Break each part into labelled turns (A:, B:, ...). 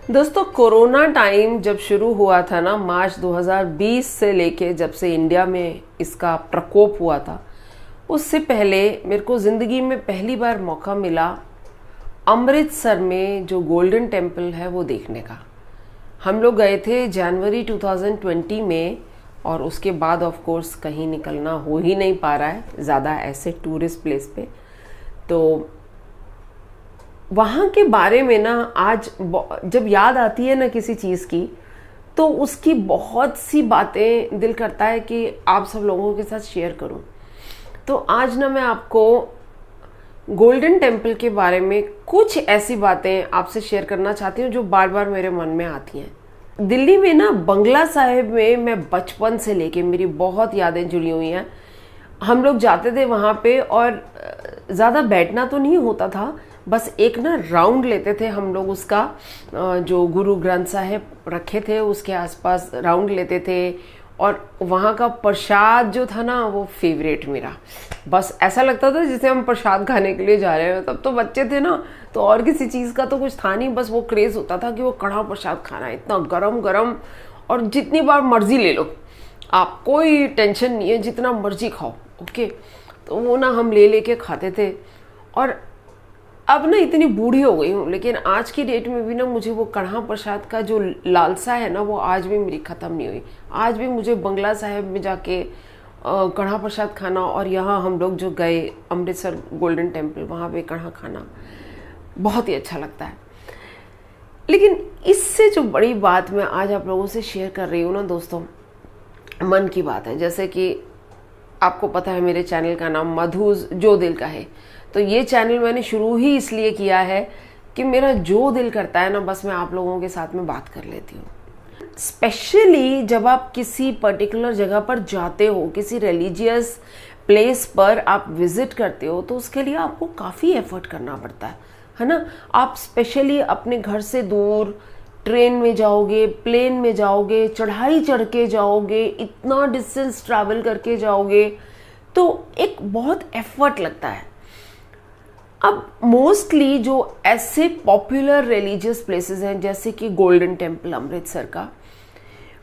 A: दोस्तों, corona time जब शुरू हुआ था ना, मार्च 2020 से लेके जब से इंडिया में इसका प्रकोप हुआ था, उससे पहले मेरे को ज़िंदगी में पहली बार मौका मिला अमृतसर में जो गोल्डन टेम्पल है वो देखने का। हम लोग गए थे जनवरी 2020 में, और उसके बाद ऑफ कोर्स कहीं निकलना हो ही नहीं पा रहा है ज़्यादा ऐसे टूरिस्ट प्लेस पे। तो वहाँ के बारे में ना आज जब याद आती है ना किसी चीज़ की, तो उसकी बहुत सी बातें दिल करता है कि आप सब लोगों के साथ शेयर करूं। तो आज ना मैं आपको गोल्डन टेम्पल के बारे में कुछ ऐसी बातें आपसे शेयर करना चाहती हूँ जो बार बार मेरे मन में आती हैं। दिल्ली में ना बंगला साहिब में मैं बचपन से लेके मेरी बहुत यादें जुड़ी हुई हैं। हम लोग जाते थे वहाँ पे और ज़्यादा बैठना तो नहीं होता था, बस एक ना राउंड लेते थे हम लोग उसका, जो गुरु ग्रंथ साहिब रखे थे उसके आसपास राउंड लेते थे। और वहाँ का प्रसाद जो था ना वो फेवरेट मेरा, बस ऐसा लगता था जैसे हम प्रसाद खाने के लिए जा रहे हैं। तब तो बच्चे थे ना, तो और किसी चीज़ का तो कुछ था नहीं, बस वो क्रेज़ होता था कि वो कड़ा प्रसाद खाना है, इतना गरम गरम, और जितनी बार मर्जी ले लो आप, कोई टेंशन नहीं है, जितना मर्जी खाओ। ओके, तो वो ना हम ले लेके खाते थे। और अब ना इतनी बूढ़ी हो गई हूँ, लेकिन आज की डेट में भी ना मुझे वो कढ़ा प्रसाद का जो लालसा है ना वो आज भी मेरी ख़त्म नहीं हुई। आज भी मुझे बंगला साहिब में जाके कढ़ा प्रसाद खाना, और यहाँ हम लोग जो गए अमृतसर गोल्डन टेम्पल, वहाँ पे कढ़ा खाना बहुत ही अच्छा लगता है। लेकिन इससे जो बड़ी बात मैं आज आप लोगों से शेयर कर रही हूँ ना दोस्तों, मन की बात है। जैसे कि आपको पता है मेरे चैनल का नाम मधुज जो दिल का है, तो ये चैनल मैंने शुरू ही इसलिए किया है कि मेरा जो दिल करता है ना, बस मैं आप लोगों के साथ में बात कर लेती हूँ। स्पेशली जब आप किसी पर्टिकुलर जगह पर जाते हो, किसी रिलीजियस प्लेस पर आप विजिट करते हो, तो उसके लिए आपको काफ़ी एफर्ट करना पड़ता है ना। आप स्पेशली अपने घर से दूर ट्रेन में जाओगे, प्लेन में जाओगे, चढ़ाई चढ़ के जाओगे, इतना डिस्टेंस ट्रैवल करके जाओगे, तो एक बहुत एफर्ट लगता है। अब मोस्टली जो ऐसे पॉपुलर रिलीजियस प्लेसेस हैं जैसे कि गोल्डन टेम्पल अमृतसर का,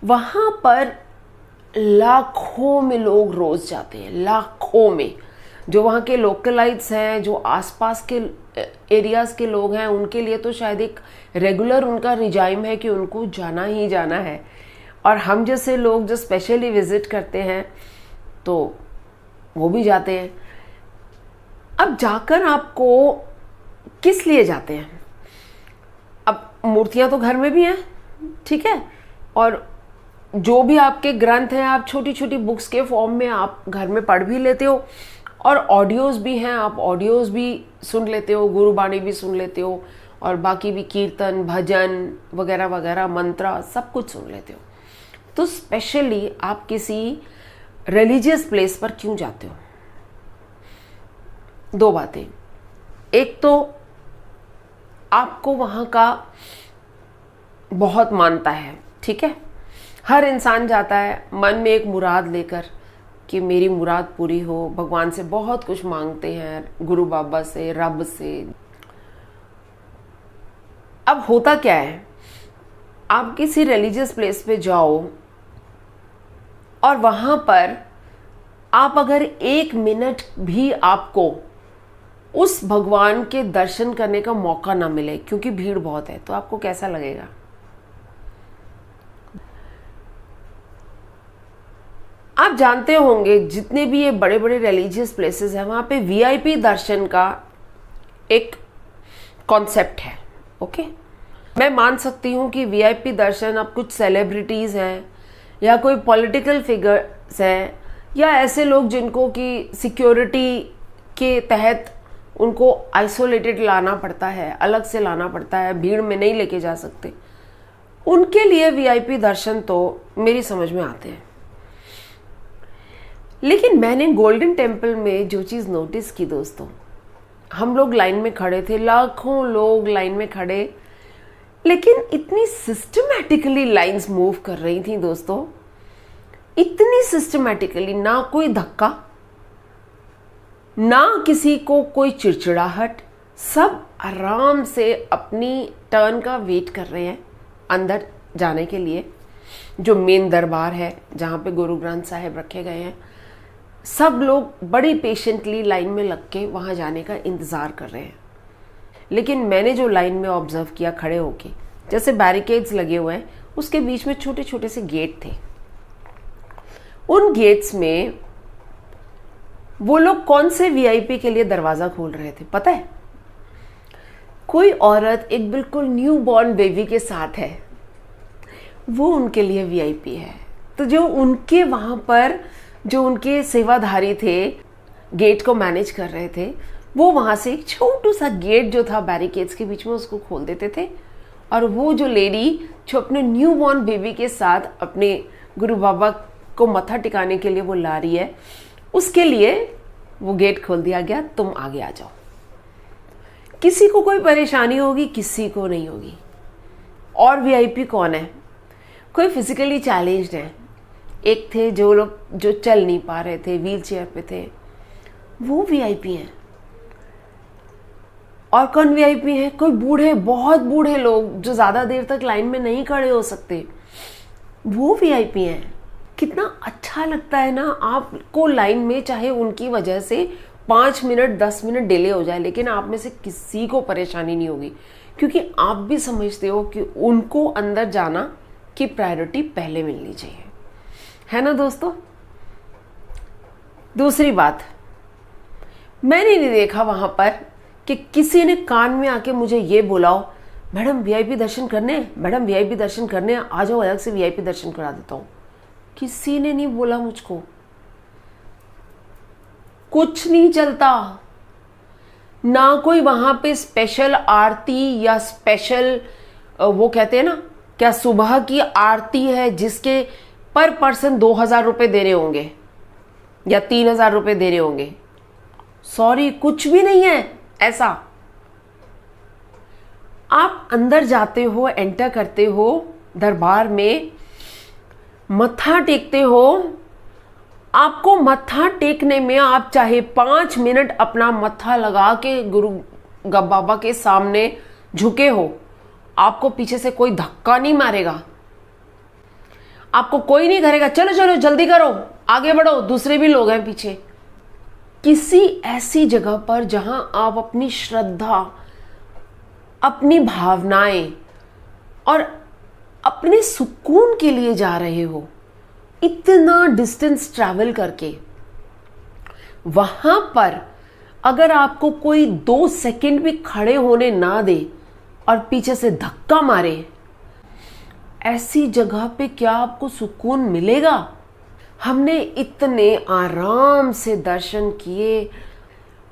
A: वहाँ पर लाखों में लोग रोज़ जाते हैं, लाखों में। जो वहाँ के लोकलाइट्स हैं, जो आसपास के एरियाज़ के लोग हैं, उनके लिए तो शायद एक रेगुलर उनका रिजाइम है कि उनको जाना ही जाना है। और हम जैसे लोग जो स्पेशली विज़िट करते हैं तो वो भी जाते हैं। अब जाकर आपको किस लिए जाते हैं? अब मूर्तियां तो घर में भी हैं, ठीक है, और जो भी आपके ग्रंथ हैं आप छोटी छोटी बुक्स के फॉर्म में आप घर में पढ़ भी लेते हो, और ऑडियोज़ भी हैं, आप ऑडियोज़ भी सुन लेते हो, गुरुबाणी भी सुन लेते हो, और बाकी भी कीर्तन भजन वगैरह वगैरह मंत्र सब कुछ सुन लेते हो। तो स्पेशली आप किसी रिलीजियस प्लेस पर क्यों जाते हो? दो बातें। एक तो आपको वहाँ का बहुत मानता है, ठीक है, हर इंसान जाता है मन में एक मुराद लेकर कि मेरी मुराद पूरी हो, भगवान से बहुत कुछ मांगते हैं, गुरु बाबा से, रब से। अब होता क्या है, आप किसी रिलीजियस प्लेस पे जाओ और वहाँ पर आप अगर एक मिनट भी आपको उस भगवान के दर्शन करने का मौका ना मिले क्योंकि भीड़ बहुत है, तो आपको कैसा लगेगा? आप जानते होंगे जितने भी ये बड़े बड़े रिलीजियस प्लेसेस हैं वहाँ पे वीआईपी दर्शन का एक कॉन्सेप्ट है। ओके, मैं मान सकती हूँ कि वीआईपी दर्शन अब कुछ सेलिब्रिटीज़ हैं या कोई पॉलिटिकल फिगर्स हैं या ऐसे लोग जिनको कि सिक्योरिटी के तहत उनको आइसोलेटेड लाना पड़ता है, अलग से लाना पड़ता है, भीड़ में नहीं लेके जा सकते, उनके लिए वीआईपी दर्शन तो मेरी समझ में आते हैं। लेकिन मैंने गोल्डन टेम्पल में जो चीज़ नोटिस की दोस्तों, हम लोग लाइन में खड़े थे, लाखों लोग लाइन में खड़े, लेकिन इतनी सिस्टमैटिकली लाइंस मूव कर रही थी दोस्तों, इतनी सिस्टमैटिकली, ना कोई धक्का, ना किसी को कोई चिड़चिड़ाहट, सब आराम से अपनी टर्न का वेट कर रहे हैं। अंदर जाने के लिए, जो मेन दरबार है जहाँ पे गुरु ग्रंथ साहिब रखे गए हैं। सब लोग बड़ी पेशेंटली लाइन में लग के वहाँ जाने का इंतज़ार कर रहे हैं। लेकिन मैंने जो लाइन में ऑब्जर्व किया खड़े होके, जैसे बैरिकेड्स लगे हुए हैं, उसके बीच में छोटे छोटे से गेट थे। उन गेट्स में वो लोग कौन से वीआईपी के लिए दरवाज़ा खोल रहे थे पता है? कोई औरत एक बिल्कुल न्यू बॉर्न बेबी के साथ है, वो उनके लिए वीआईपी है। तो जो उनके वहाँ पर जो उनके सेवाधारी थे, गेट को मैनेज कर रहे थे, वो वहाँ से एक छोटू सा गेट जो था बैरिकेड्स के बीच में, उसको खोल देते थे। और वो जो लेडी जो अपने न्यू बॉर्न बेबी के साथ अपने गुरु बाबा को मत्था टिकाने के लिए वो ला रही है, उसके लिए वो गेट खोल दिया गया, तुम आगे आ जाओ। किसी को कोई परेशानी होगी, किसी को नहीं होगी। और वीआईपी कौन है? कोई फिजिकली चैलेंज्ड है, एक थे जो लोग जो चल नहीं पा रहे थे, व्हील चेयर पे थे, वो वीआईपी हैं। और कौन वीआईपी है? कोई बूढ़े, बहुत बूढ़े लोग जो ज़्यादा देर तक लाइन में नहीं खड़े हो सकते, वो वीआईपी हैं। कितना अच्छा लगता है ना आपको लाइन में, चाहे उनकी वजह से 5 मिनट 10 मिनट डिले हो जाए, लेकिन आप में से किसी को परेशानी नहीं होगी, क्योंकि आप भी समझते हो कि उनको अंदर जाना की प्रायोरिटी पहले मिलनी चाहिए, है ना दोस्तों। दूसरी बात, मैंने नहीं देखा वहां पर कि किसी ने कान में आके मुझे ये बोलाओ, मैडम वीआईपी दर्शन करने, मैडम वीआईपी दर्शन करने, आ जाओ अलग से वीआईपी दर्शन करा देता हूं। किसी ने नहीं बोला मुझको, कुछ नहीं चलता। ना कोई वहां पे स्पेशल आरती या स्पेशल वो कहते हैं ना, क्या सुबह की आरती है जिसके पर पर्सन 2000 रुपए दे रहे होंगे या 3000 रुपए दे रहे होंगे। सॉरी, कुछ भी नहीं है ऐसा। आप अंदर जाते हो, एंटर करते हो दरबार में, मत्था टेकते हो। आपको मत्था टेकने में आप चाहे 5 मिनट अपना मत्था लगा के गुरु बाबा के सामने झुके हो, आपको पीछे से कोई धक्का नहीं मारेगा, आपको कोई नहीं करेगा चलो चलो जल्दी करो, आगे बढ़ो, दूसरे भी लोग हैं पीछे। किसी ऐसी जगह पर जहां आप अपनी श्रद्धा, अपनी भावनाएं और अपने सुकून के लिए जा रहे हो, इतना डिस्टेंस ट्रैवल करके, वहां पर अगर आपको कोई 2 सेकंड भी खड़े होने ना दे और पीछे से धक्का मारे, ऐसी जगह पे क्या आपको सुकून मिलेगा? हमने इतने आराम से दर्शन किए,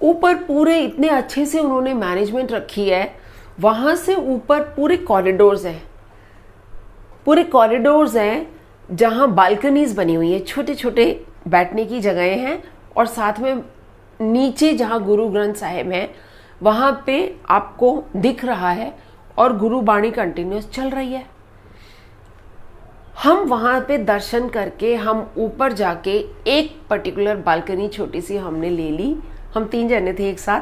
A: ऊपर पूरे इतने अच्छे से उन्होंने मैनेजमेंट रखी है। वहां से ऊपर पूरे कॉरिडोर्स हैं, पूरे कॉरिडोर्स हैं जहां बालकनीज बनी हुई है, छोटे छोटे बैठने की जगहें हैं, और साथ में नीचे जहां गुरु ग्रंथ साहिब हैं वहां पे आपको दिख रहा है और गुरु बाणी कंटिन्यूस चल रही है। हम वहां पे दर्शन करके हम ऊपर जाके एक पर्टिकुलर बालकनी छोटी सी हमने ले ली, हम 3 जने थे एक साथ,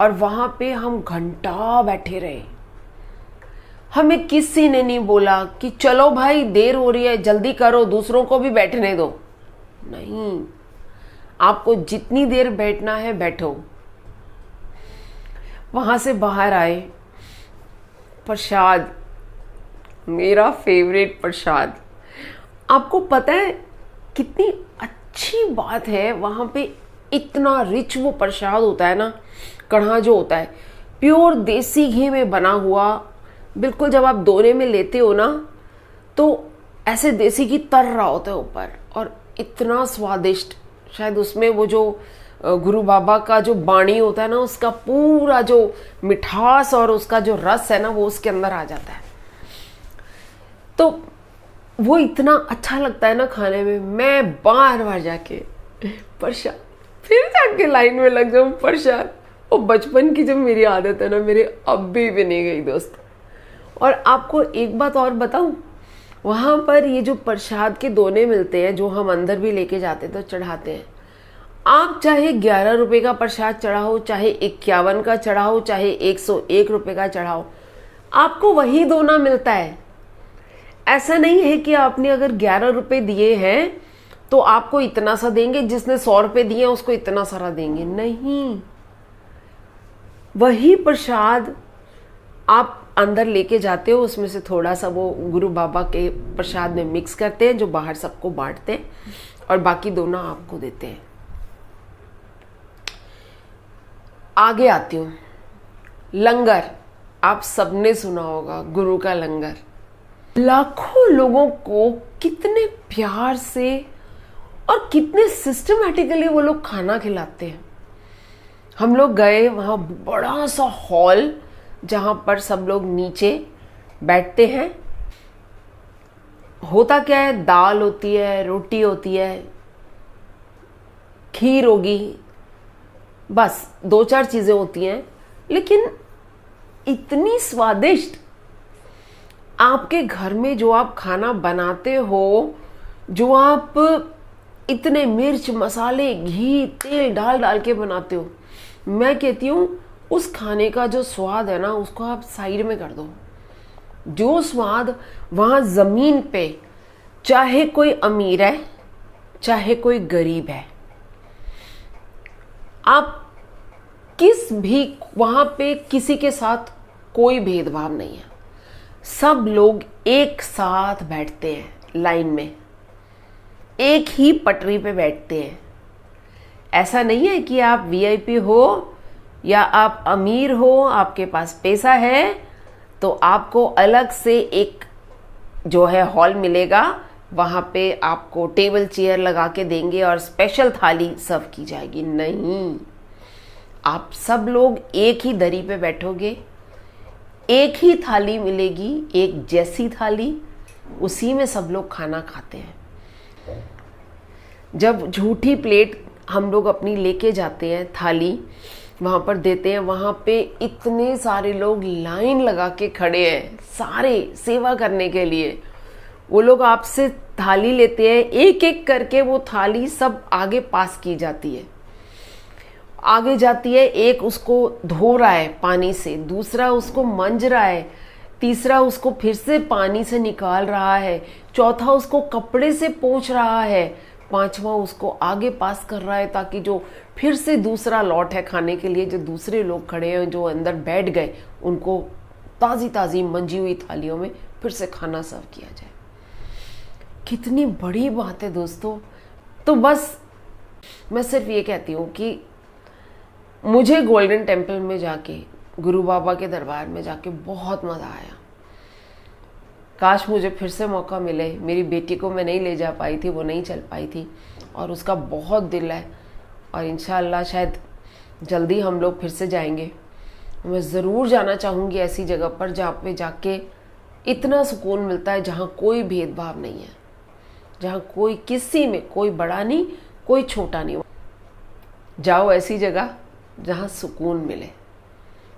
A: और वहां पे हम घंटा बैठे रहे। हमें किसी ने नहीं बोला कि चलो भाई देर हो रही है जल्दी करो, दूसरों को भी बैठने दो। नहीं, आपको जितनी देर बैठना है बैठो। वहां से बाहर आए, प्रसाद, मेरा फेवरेट प्रसाद। आपको पता है कितनी अच्छी बात है, वहां पे इतना रिच वो प्रसाद होता है ना। कढ़ा जो होता है प्योर देसी घी में बना हुआ, बिल्कुल जब आप दोने में लेते हो ना तो ऐसे देसी घी तर रहा होता है ऊपर, और इतना स्वादिष्ट। शायद उसमें वो जो गुरु बाबा का जो बाणी होता है ना, उसका पूरा जो मिठास और उसका जो रस है ना, वो उसके अंदर आ जाता है। तो वो इतना अच्छा लगता है ना खाने में। मैं बार बार जाके प्रसाद, फिर जाके लाइन में लग जाऊं प्रसाद। और बचपन की जब मेरी आदत है ना, मेरे अब भी नहीं गई दोस्त। और आपको एक बात और बताऊं, वहां पर ये जो प्रसाद के दोने मिलते हैं, जो हम अंदर भी लेके जाते तो चढ़ाते हैं, आप चाहे 11 रुपए का प्रसाद चढ़ाओ, चाहे 51 का चढ़ाओ, चाहे 101 रुपए का चढ़ाओ, आपको वही दोना मिलता है। ऐसा नहीं है कि आपने अगर 11 रुपए दिए हैं तो आपको इतना सा देंगे, जिसने 100 रुपए दिए हैं उसको इतना सारा देंगे, नहीं। वही प्रसाद आप अंदर लेके जाते हो, उसमें से थोड़ा सा वो गुरु बाबा के प्रसाद में मिक्स करते हैं, जो बाहर सबको बांटते हैं, और बाकी दोनों आपको देते हैं। आगे आती हूँ, लंगर। आप सबने सुना होगा गुरु का लंगर। लाखों लोगों को कितने प्यार से और कितने सिस्टमैटिकली वो लोग खाना खिलाते हैं। हम लोग गए वहाँ, बड़ा सा हॉल जहाँ पर सब लोग नीचे बैठते हैं। होता क्या है, दाल होती है, रोटी होती है, खीर होगी, बस 2-4 चीज़ें होती हैं, लेकिन इतनी स्वादिष्ट। आपके घर में जो आप खाना बनाते हो, जो आप इतने मिर्च मसाले घी तेल डाल डाल के बनाते हो, मैं कहती हूँ उस खाने का जो स्वाद है ना, उसको आप साइड में कर दो। जो स्वाद वहाँ ज़मीन पे, चाहे कोई अमीर है चाहे कोई गरीब है, आप किस भी वहाँ पे किसी के साथ कोई भेदभाव नहीं है। सब लोग एक साथ बैठते हैं लाइन में, एक ही पटरी पे बैठते हैं। ऐसा नहीं है कि आप वीआईपी हो या आप अमीर हो, आपके पास पैसा है तो आपको अलग से एक जो है हॉल मिलेगा, वहाँ पे आपको टेबल चेयर लगा के देंगे और स्पेशल थाली सर्व की जाएगी। नहीं, आप सब लोग एक ही दरी पे बैठोगे, एक ही थाली मिलेगी, एक जैसी थाली, उसी में सब लोग खाना खाते हैं। जब झूठी प्लेट हम लोग अपनी लेके जाते हैं, थाली वहाँ पर देते हैं, वहाँ पे इतने सारे लोग लाइन लगा के खड़े हैं, सारे सेवा करने के लिए। वो लोग आपसे थाली लेते हैं, एक एक करके वो थाली सब आगे पास की जाती है, आगे जाती है। एक उसको धो रहा है पानी से, दूसरा उसको मंज रहा है, तीसरा उसको फिर से पानी से निकाल रहा है, चौथा उसको कपड़े से पोंछ रहा है, पांचवा उसको आगे पास कर रहा है, ताकि जो फिर से दूसरा लॉट है खाने के लिए, जो दूसरे लोग खड़े हैं जो अंदर बैठ गए, उनको ताज़ी ताज़ी मंजी हुई थालियों में फिर से खाना सर्व किया जाए। कितनी बड़ी बात है दोस्तों। तो बस मैं सिर्फ ये कहती हूँ कि मुझे गोल्डन टेम्पल में जाके, गुरु बाबा के दरबार में जाके बहुत मज़ा आया। काश मुझे फिर से मौका मिले। मेरी बेटी को मैं नहीं ले जा पाई थी, वो नहीं चल पाई थी, और उसका बहुत दिल है, और इंशाअल्लाह शायद जल्दी हम लोग फिर से जाएंगे। मैं ज़रूर जाना चाहूँगी ऐसी जगह पर जहाँ पे जाके इतना सुकून मिलता है, जहाँ कोई भेदभाव नहीं है, जहाँ कोई किसी में कोई बड़ा नहीं कोई छोटा नहीं। जाओ ऐसी जगह जहाँ सुकून मिले,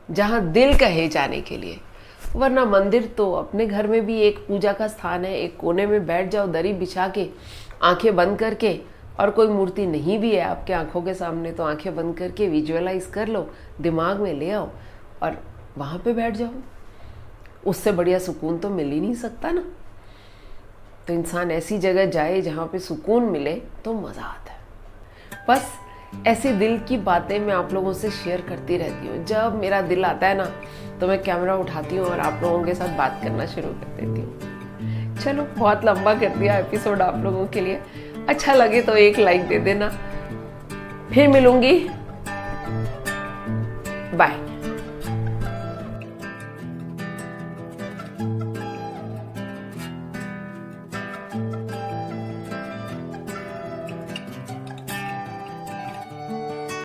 A: जहाँ दिल कहे जाने के लिए। वरना मंदिर तो अपने घर में भी एक पूजा का स्थान है, एक कोने में बैठ जाओ दरी बिछा के, आंखें बंद करके, और कोई मूर्ति नहीं भी है आपके आंखों के सामने तो आंखें बंद करके विजुअलाइज कर लो, दिमाग में ले आओ और वहाँ पे बैठ जाओ। उससे बढ़िया सुकून तो मिल ही नहीं सकता ना। तो इंसान ऐसी जगह जाए जहाँ पे सुकून मिले तो मज़ा आता है। बस ऐसी दिल की बातें मैं आप लोगों से शेयर करती रहती हूँ। जब मेरा दिल आता है ना तो मैं कैमरा उठाती हूँ और आप लोगों के साथ बात करना शुरू कर देती हूँ। चलो, बहुत लंबा कर दिया एपिसोड आप लोगों के लिए। अच्छा लगे तो एक लाइक दे देना। फिर मिलूंगी, बाय।